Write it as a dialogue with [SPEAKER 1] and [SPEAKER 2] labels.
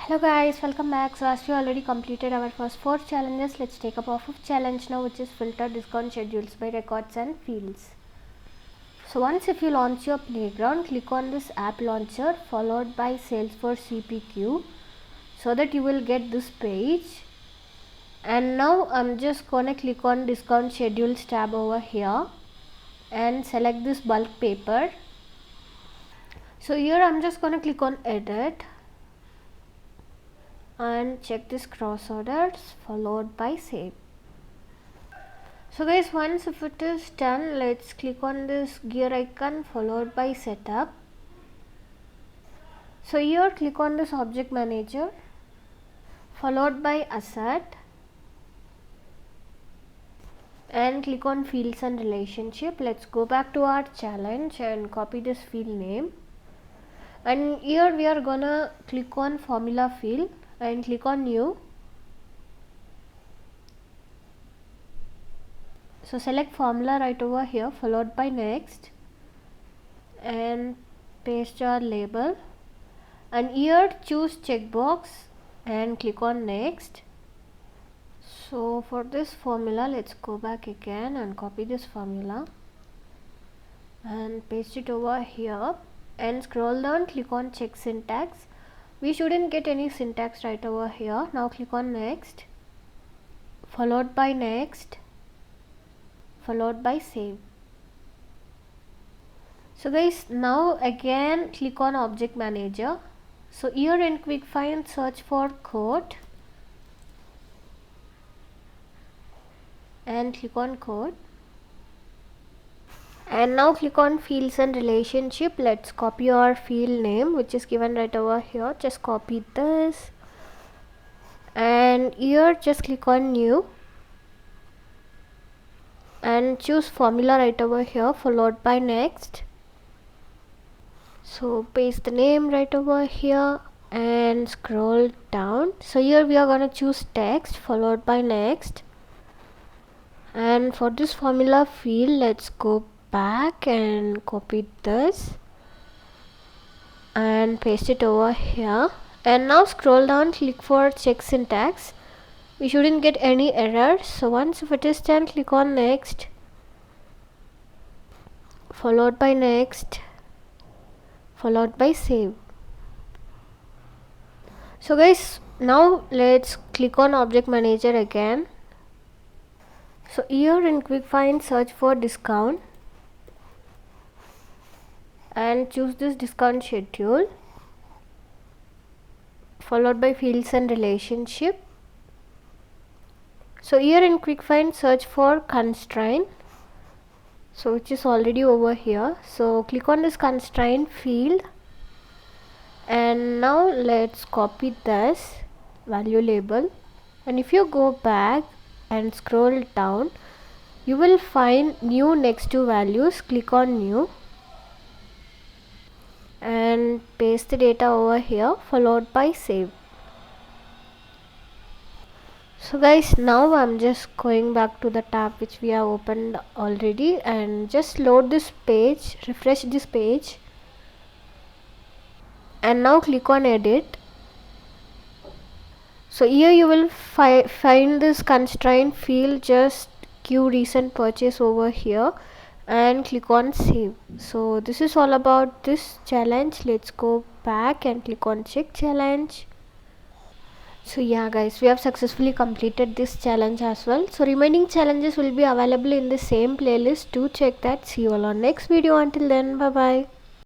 [SPEAKER 1] Hello guys, welcome back. So as we already completed our first 4 challenges, let's take up our 5th challenge now, which is filter discount schedules by records and fields. So once if you launch your playground, click on this app launcher followed by Salesforce CPQ so that you will get this page. And now I'm just gonna click on discount schedules tab over here and select this bulk paper. So here I'm just gonna click on edit and check this cross orders followed by save. So guys, once if it is done, let's click on this gear icon followed by setup. So here click on this object manager followed by asset and click on fields and relationship. Let's go back to our challenge and copy this field name, and here we are gonna click on formula field and click on new. So select formula right over here followed by next and paste your label, and here choose checkbox and click on next. So for this formula, let's go back again and copy this formula and paste it over here and scroll down, click on check syntax. We shouldn't get any syntax right over here. Now click on next followed by next followed by save. So guys, now again click on object manager. So here in quick find search for code and click on code, and now click on fields and relationship. Let's copy our field name which is given right over here. Just copy this and here just click on new and choose formula right over here followed by next. So paste the name right over here and scroll down. So here we are going to choose text followed by next, and for this formula field, let's go back and copy this and paste it over here, and now scroll down, click for check syntax. We shouldn't get any errors. So once if it is done, click on next followed by next followed by save. So guys, now let's click on object manager again. So here in quick find search for discount and choose this discount schedule followed by fields and relationship. So here in quick find search for constraint, so which is already over here. So click on this constraint field, and now let's copy this value label, and if you go back and scroll down, you will find new next to values. Click on new and paste the data over here followed by save. So guys, now I'm just going back to the tab which we have opened already and just load this page, refresh this page, and now click on edit. So here you will find this constraint field, just queue recent purchase over here and click on save. So this is all about this challenge. Let's go back and click on check challenge. So yeah guys, we have successfully completed this challenge as well. So remaining challenges will be available in the same playlist. Do check that. See you all on next video. Until then, bye bye.